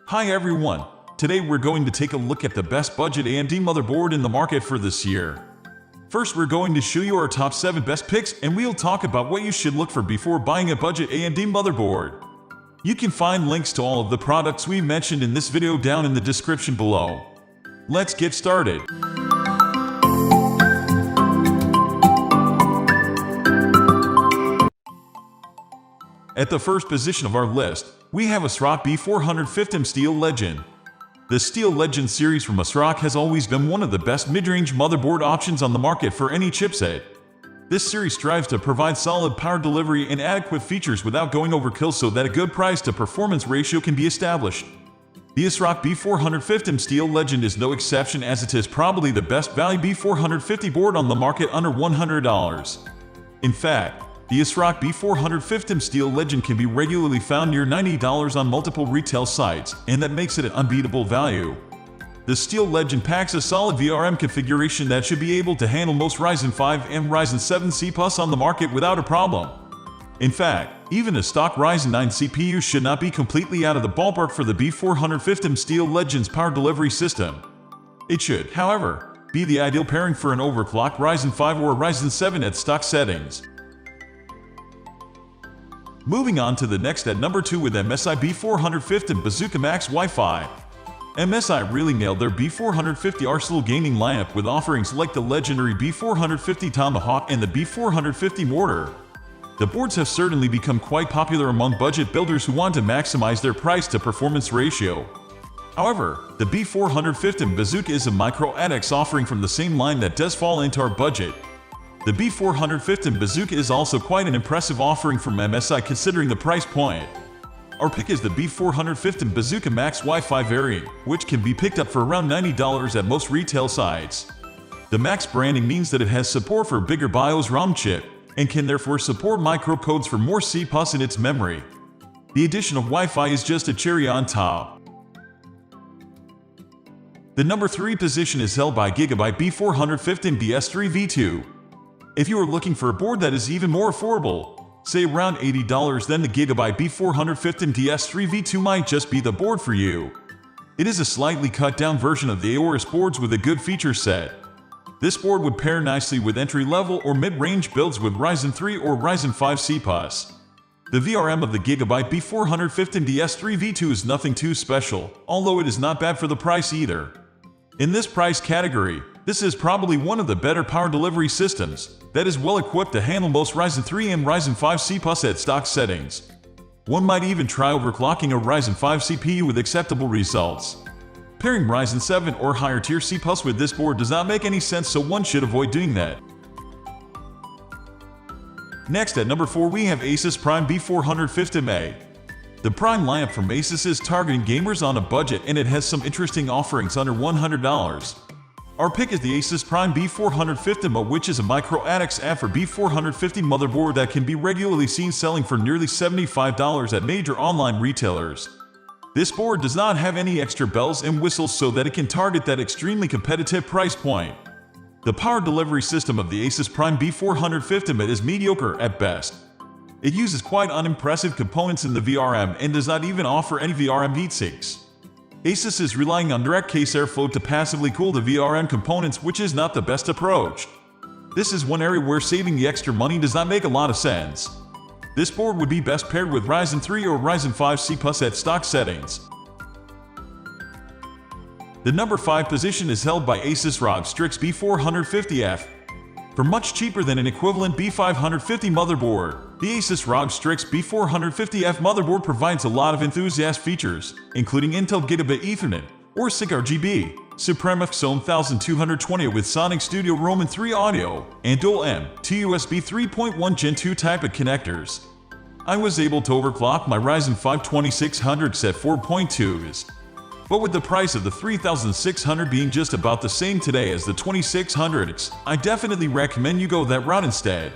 Hi everyone! Today we're going to take a look at the best budget AMD motherboard in the market for this year. First, we're going to show you our top 7 best picks, and we'll talk about what you should look for before buying a budget AMD motherboard. You can find links to all of the products we mentioned in this video down in the description below. Let's get started. At the first position of our list, we have ASRock B450M Steel Legend. The Steel Legend series from ASRock has always been one of the best mid-range motherboard options on the market for any chipset. This series strives to provide solid power delivery and adequate features without going overkill so that a good price-to-performance ratio can be established. The ASRock B450M Steel Legend is no exception, as it is probably the best value B450 board on the market under $100. In fact, the ASRock B450M Steel Legend can be regularly found near $90 on multiple retail sites, and that makes it an unbeatable value. The Steel Legend packs a solid VRM configuration that should be able to handle most Ryzen 5 and Ryzen 7 CPUs on the market without a problem. In fact, even a stock Ryzen 9 CPU should not be completely out of the ballpark for the B450M Steel Legend's power delivery system. It should, however, be the ideal pairing for an overclocked Ryzen 5 or Ryzen 7 at stock settings. Moving on to the next at number 2 with MSI B450Bazooka MAX Wi-Fi. MSI really nailed their B450 Arsenal gaming lineup with offerings like the legendary B450 Tomahawk and the B450 Mortar. The boards have certainly become quite popular among budget builders who want to maximize their price-to-performance ratio. However, the B450Bazooka is a micro ATX offering from the same line that does fall into our budget. The B450Bazooka is also quite an impressive offering from MSI considering the price point. Our pick is the B450Bazooka MAX Wi-Fi variant, which can be picked up for around $90 at most retail sites. The MAX branding means that it has support for bigger BIOS ROM chip, and can therefore support microcodes for more CPUs in its memory. The addition of Wi-Fi is just a cherry on top. The number 3 position is held by Gigabyte B450DS3V2. If you are looking for a board that is even more affordable, say around $80, then the Gigabyte B450DS3V2 might just be the board for you. It is a slightly cut-down version of the Aorus boards with a good feature set. This board would pair nicely with entry-level or mid-range builds with Ryzen 3 or Ryzen 5 CPUs. The VRM of the Gigabyte B450DS3V2 is nothing too special, although it is not bad for the price either. In this price category, this is probably one of the better power delivery systems that is well equipped to handle most Ryzen 3 and Ryzen 5 CPUs at stock settings. One might even try overclocking a Ryzen 5 CPU with acceptable results. Pairing Ryzen 7 or higher tier CPUs with this board does not make any sense, so one should avoid doing that. Next at number 4 we have Asus Prime B450M. The Prime lineup from Asus is targeting gamers on a budget, and it has some interesting offerings under $100. Our pick is the Asus Prime B450M, which is a micro ATX add for B450 motherboard that can be regularly seen selling for nearly $75 at major online retailers. This board does not have any extra bells and whistles so that it can target that extremely competitive price point. The power delivery system of the Asus Prime B450M is mediocre at best. It uses quite unimpressive components in the VRM and does not even offer any VRM heatsinks. Asus is relying on direct case airflow to passively cool the VRM components, which is not the best approach. This is one area where saving the extra money does not make a lot of sense. This board would be best paired with Ryzen 3 or Ryzen 5 CPUs at stock settings. The number 5 position is held by ASRock Strix B450F. For much cheaper than an equivalent B550 motherboard, the ASRock Strix B450F motherboard provides a lot of enthusiast features, including Intel Gigabit Ethernet, or SIG RGB, Supreme Xome 1220 with Sonic Studio Roman 3 audio, and dual M.2 USB 3.1 Gen 2 type of connectors. I was able to overclock my Ryzen 5 2600X at 4.2s. But with the price of the 3600 being just about the same today as the 2600X, I definitely recommend you go that route instead.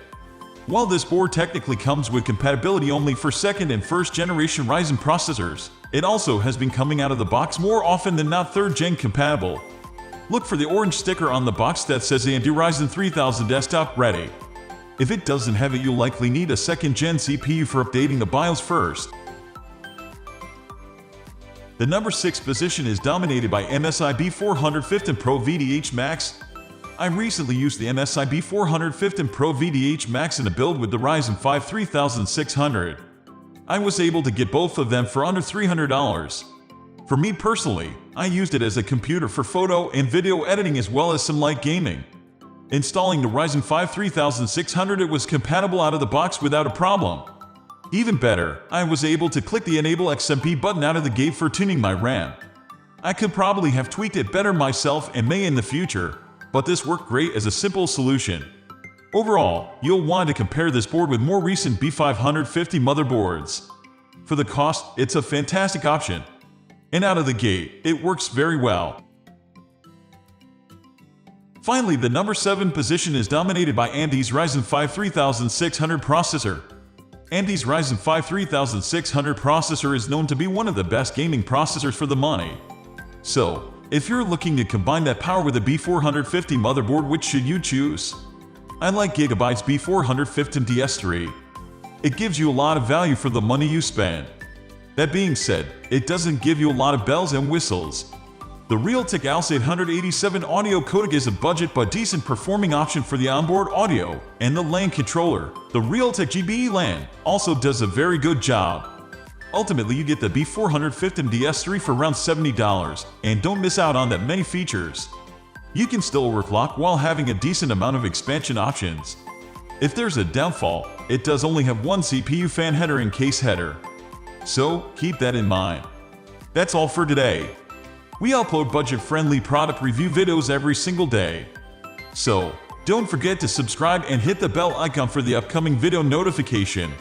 While this board technically comes with compatibility only for 2nd and 1st generation Ryzen processors, it also has been coming out of the box more often than not 3rd gen compatible. Look for the orange sticker on the box that says AMD Ryzen 3000 desktop ready. If it doesn't have it, you'll likely need a 2nd gen CPU for updating the BIOS first. The number 6 position is dominated by MSI B450M Pro-VDH MAX. I recently used the MSI B450M Pro-VDH MAX in a build with the Ryzen 5 3600. I was able to get both of them for under $300. For me personally, I used it as a computer for photo and video editing as well as some light gaming. Installing the Ryzen 5 3600, it was compatible out of the box without a problem. Even better, I was able to click the Enable XMP button out of the gate for tuning my RAM. I could probably have tweaked it better myself and may in the future, but this worked great as a simple solution. Overall, you'll want to compare this board with more recent B550 motherboards. For the cost, it's a fantastic option. And out of the gate, it works very well. Finally, the number 7 position is dominated by AMD's Ryzen 5 3600 processor. AMD's Ryzen 5 3600 processor is known to be one of the best gaming processors for the money. So, if you're looking to combine that power with a B450 motherboard, which should you choose? I like Gigabyte's B450DS3. It gives you a lot of value for the money you spend. That being said, it doesn't give you a lot of bells and whistles. The Realtek ALS 887 audio codec is a budget but decent performing option for the onboard audio, and the LAN controller, the Realtek GBE LAN, also does a very good job. Ultimately, you get the B450DS3 for around $70, and don't miss out on that many features. You can still overclock while having a decent amount of expansion options. If there's a downfall, it does only have one CPU fan header and case header. So, keep that in mind. That's all for today. We upload budget-friendly product review videos every single day. So, don't forget to subscribe and hit the bell icon for the upcoming video notification.